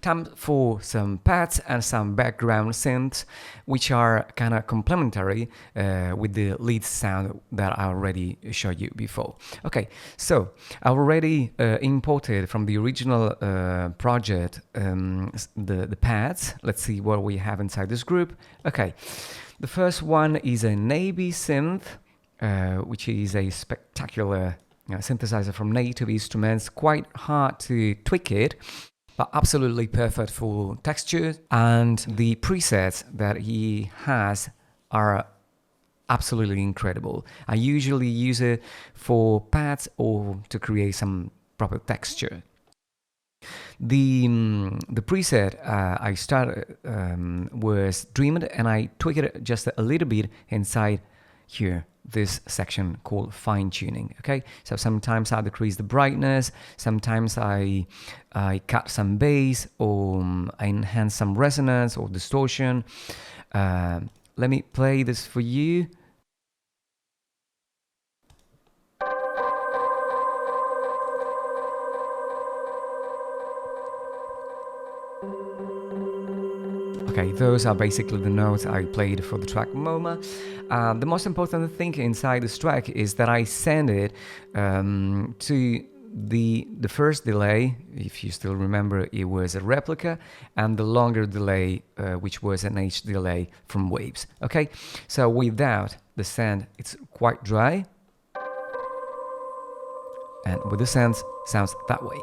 time for some pads and some background synths, which are kind of complementary with the lead sound that I already showed you before. Okay, so I already imported from the original project the pads. Let's see what we have inside this group. Okay, the first one is a navy synth, which is a spectacular synthesizer from Native Instruments. Quite hard to tweak it, but absolutely perfect for texture. And the presets that he has are absolutely incredible. I usually use it for pads or to create some proper texture. The preset I started was Dreamed, and I tweaked it just a little bit inside here, this section called fine tuning. Okay, so sometimes I decrease the brightness, sometimes I cut some bass, or I enhance some resonance or distortion. Let me play this for you. Okay, those are basically the notes I played for the track MoMA. The most important thing inside this track is that I send it to the first delay. If you still remember, it was a replica, and the longer delay, which was an H delay from Waves. Okay, so without the send, it's quite dry, and with the send, sounds that way.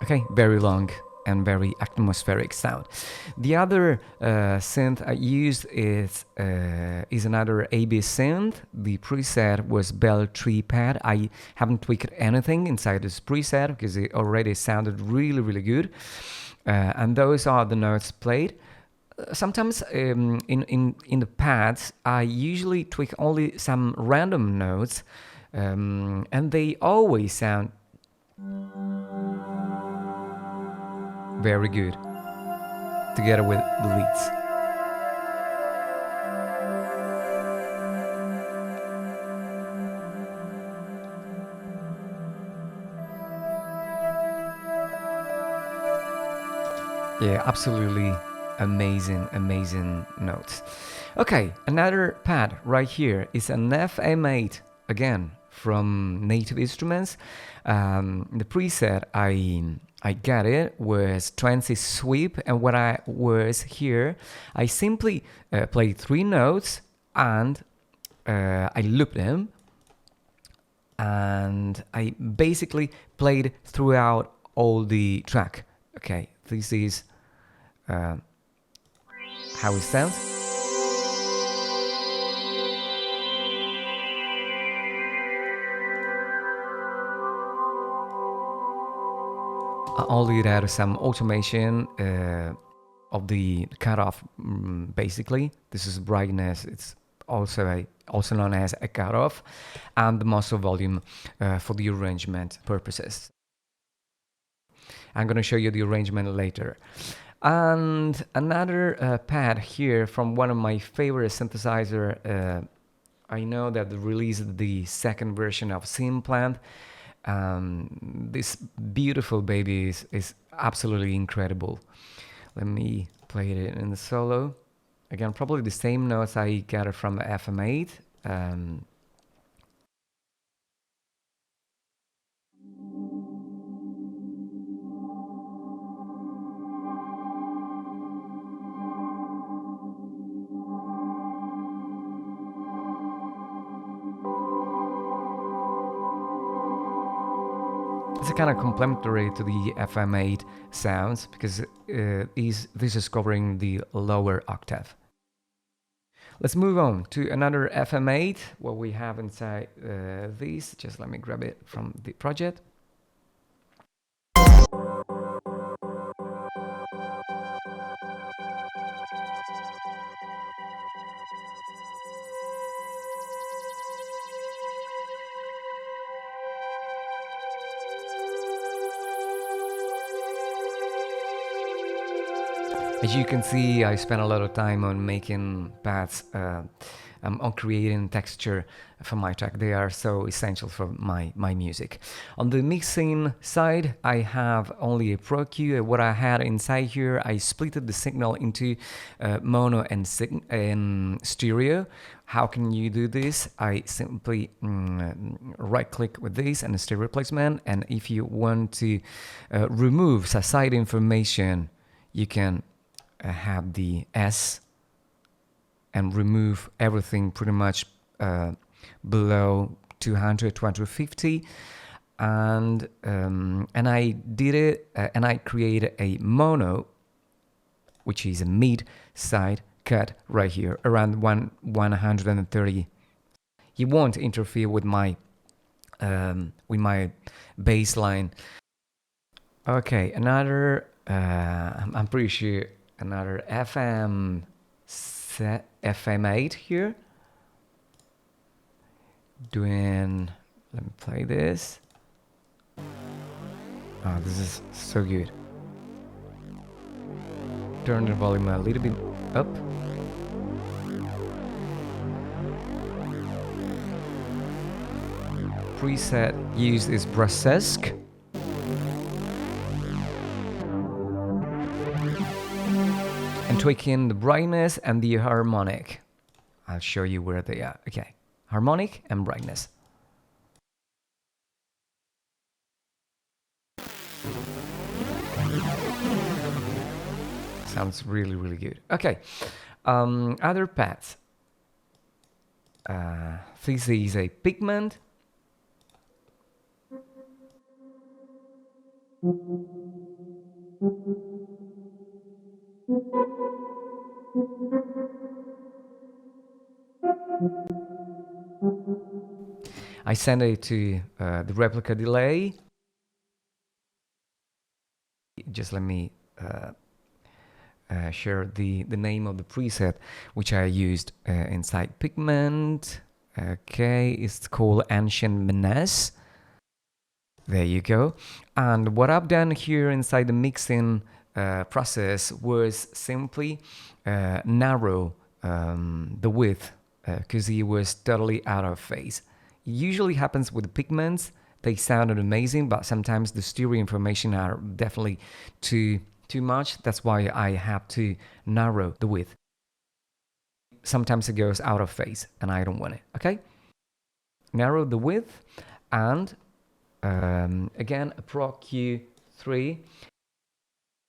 Okay, very long and very atmospheric sound. The other synth I used is another AB synth. The preset was Bell Tree Pad. I haven't tweaked anything inside this preset because it already sounded really, really good. And those are the notes played. Sometimes in the pads, I usually tweak only some random notes, and they always sound very good together with the leads. Yeah, absolutely amazing notes. Okay, another pad right here is an FM8, again from Native Instruments. The preset I got it was Trancy Sweep, and what I was here, I simply played 3 notes and I looped them, and I basically played throughout all the track. Okay, this is how it sounds. I only add some automation of the cutoff. Basically, this is brightness. It's also known as a cutoff, and the master volume for the arrangement purposes. I'm going to show you the arrangement later. And another pad here from one of my favorite synthesizer. I know that they released the second version of Simplant. This beautiful baby is absolutely incredible. Let me play it in the solo. Again, probably the same notes I gathered from FM8. It's kind of complementary to the FM8 sounds because this is covering the lower octave. Let's move on to another FM8. What we have inside these, just let me grab it from the project. As you can see, I spent a lot of time on making paths, on creating texture for my track. They are so essential for my music. On the mixing side, I have only a Pro Q. What I had inside here, I splitted the signal into mono and stereo. How can you do this? I simply right click with this and stereo replacement. And if you want to remove side information, you can have the S and remove everything pretty much below 200, 250. And I did it, and I created a mono, which is a mid side cut right here around 130. It won't interfere with my bass line. Okay, another I'm pretty sure another FM8 here. Doing, let me play this. Oh, this is so good. Turn the volume a little bit up. Preset used is Brasesque. And tweaking the brightness and the harmonic. I'll show you where they are. Okay, harmonic and brightness. Sounds really, really good. Okay, other paths. This is a pigment. I send it to the replica delay. Just let me share the name of the preset which I used inside pigment. Okay, it's called Ancient Menace. There you go. And what I've done here inside the mixing process was simply narrow the width because it was totally out of phase. It usually happens with the pigments. They sounded amazing, but sometimes the stereo information are definitely too much. That's why I have to narrow the width. Sometimes it goes out of phase and I don't want it. Okay, narrow the width. And again, a Pro Q3.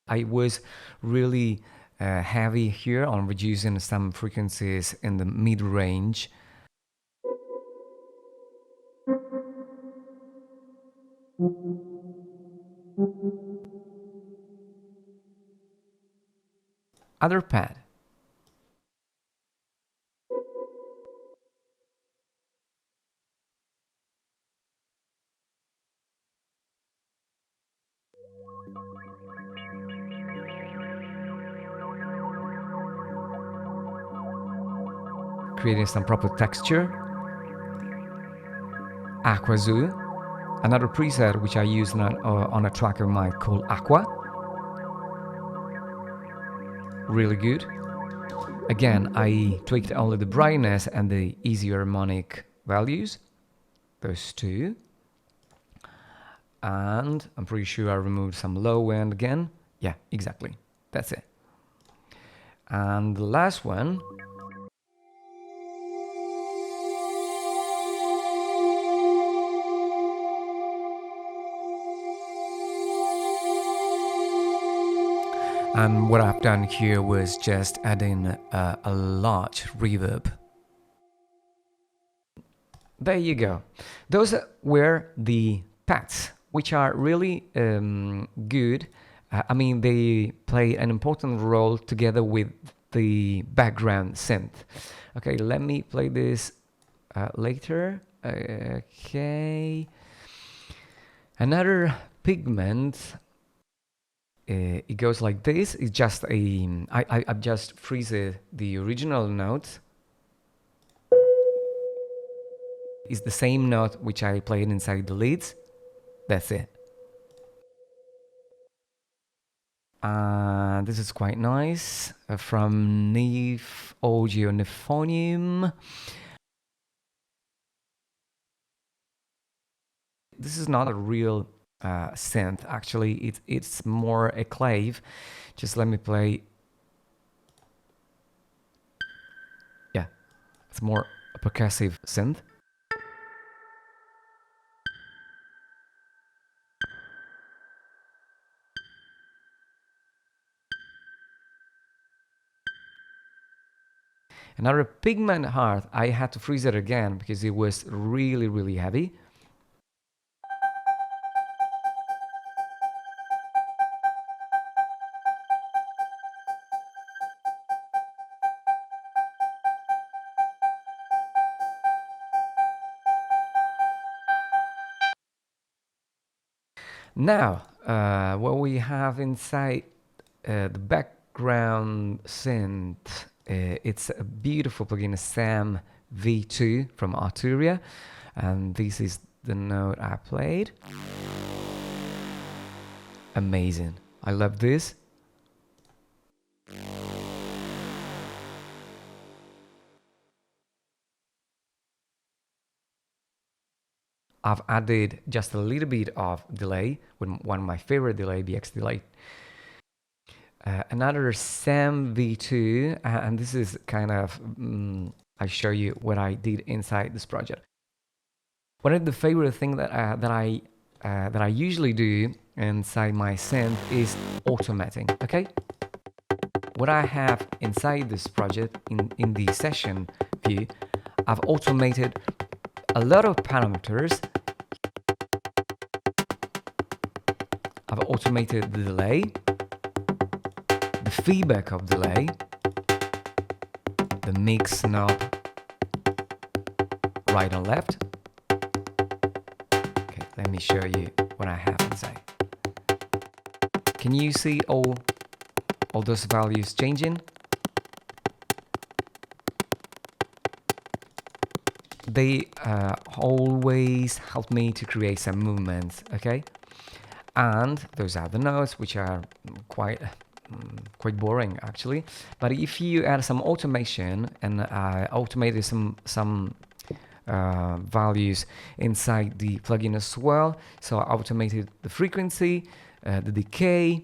I was really heavy here on reducing some frequencies in the mid range. Other pad. Creating some proper texture. Aqua Zoo. Another preset which I use on a track of mine called Aqua. Really good. Again, I tweaked only the brightness and the easy harmonic values. Those two. And I'm pretty sure I removed some low end again. Yeah, exactly. That's it. And the last one. And what I've done here was just adding a large reverb. There you go. Those were the pads, which are really good. I mean, they play an important role together with the background synth. Okay, let me play this later. Okay. Another pigment. It goes like this. It's just I've just freezed the original note. It's the same note which I played inside the leads. That's it. This is quite nice from Neve Audio Neuphonium. This is not a real synth, actually. It's more a clave. Just let me play. Yeah, it's more a percussive synth. Another Pigment Heart, I had to freeze it again because it was really, really heavy. Now, what we have inside the background synth, it's a beautiful plugin, Sam V2 from Arturia, and this is the note I played. Amazing. I love this. I've added just a little bit of delay with one of my favorite delay, BX delay. Another Sam V2, and this is kind of, I show you what I did inside this project. One of the favorite things that I usually do inside my synth is automating. Okay, what I have inside this project in the session view, I've automated a lot of parameters. I've automated the delay, the feedback of delay, the mix knob right and left. Okay, let me show you what I have inside. Can you see all those values changing? They always help me to create some movements, okay? And those are the notes, which are quite boring actually. But if you add some automation, and I automated some values inside the plugin as well. So I automated the frequency, the decay,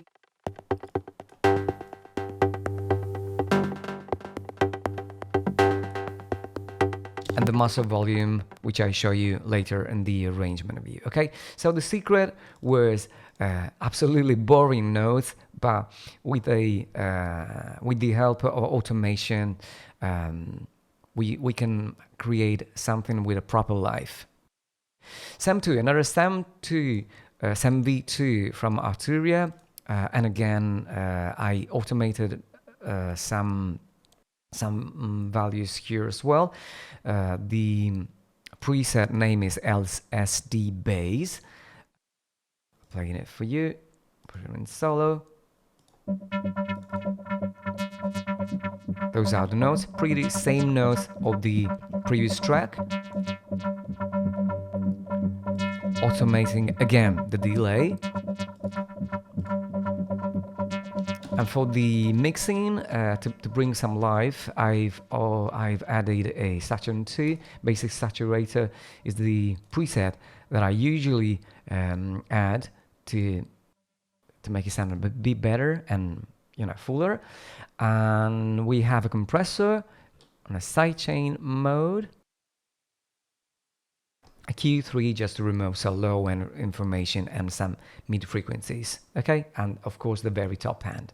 and the master volume, which I show you later in the arrangement view. Okay, so the secret was absolutely boring notes, but with the help of automation, we can create something with a proper life. Sam 2, another Sam 2, Sam V2 from Arturia, and again I automated some values here as well. The preset name is LSD Bass. Playing it for you. Put it in solo. Those are the notes, pretty same notes of the previous track. Automating again the delay. And for the mixing, to bring some life, I've added a Saturation 2. Basic Saturator is the preset that I usually add to make it sound a bit better and fuller. And we have a compressor on a sidechain mode. A Q3 just to remove some low end information and some mid frequencies. Okay, and of course the very top end.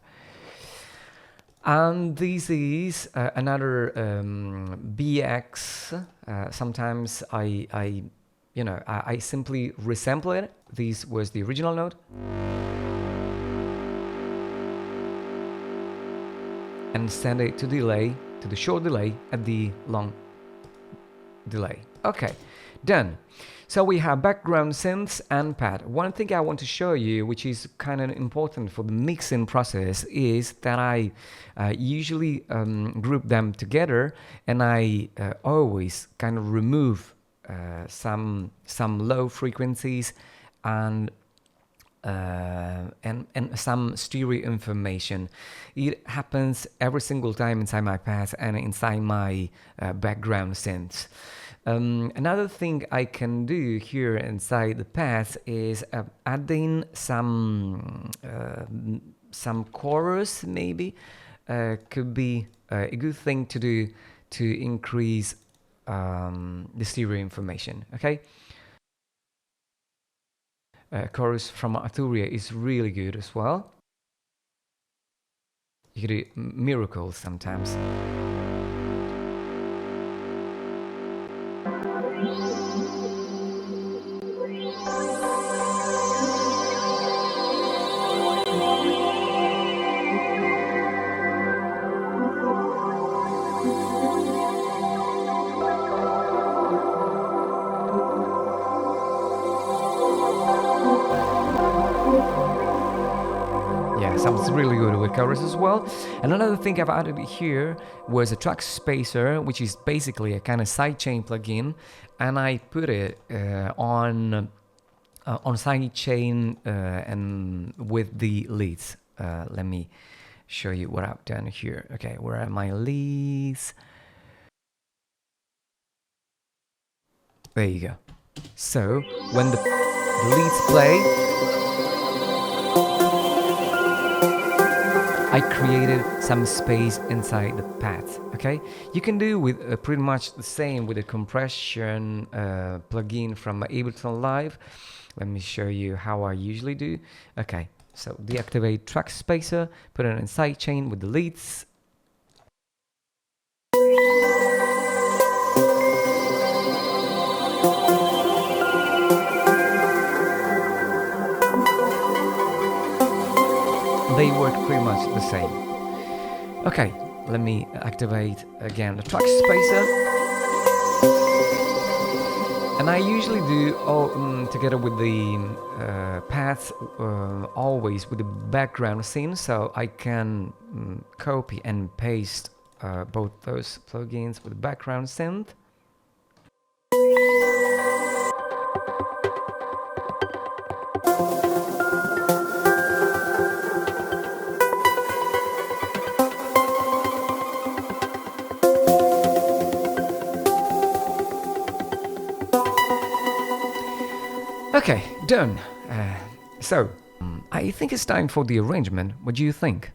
And this is another BX. Sometimes I simply resample it. This was the original note. And send it to delay, to the short delay at the long delay. Okay, done. So we have background synths and pad. One thing I want to show you, which is kind of important for the mixing process, is that I usually group them together, and I always kind of remove some low frequencies and and some stereo information. It happens every single time inside my pads and inside my background synths. Another thing I can do here inside the pads is adding some chorus, maybe. Could be a good thing to do to increase the stereo information. Okay. Chorus from Arturia is really good as well. You can do miracles sometimes. Yeah, sounds really good with chorus as well. And another thing I've added here was a track spacer, which is basically a kind of sidechain plugin, and I put it on sidechain and with the leads. Let me show you what I've done here. Okay, where are my leads? There you go. So when the leads play, I created some space inside the pads. Okay, you can do with pretty much the same with the compression plugin from Ableton Live. Let me show you how I usually do. Okay, so deactivate track spacer, put it in sidechain with the leads. They work pretty much the same. Okay, let me activate again the track spacer. And I usually do all together with the paths, always with the background scene, so I can copy and paste both those plugins with the background synth. Okay, done. So, I think it's time for the arrangement. What do you think?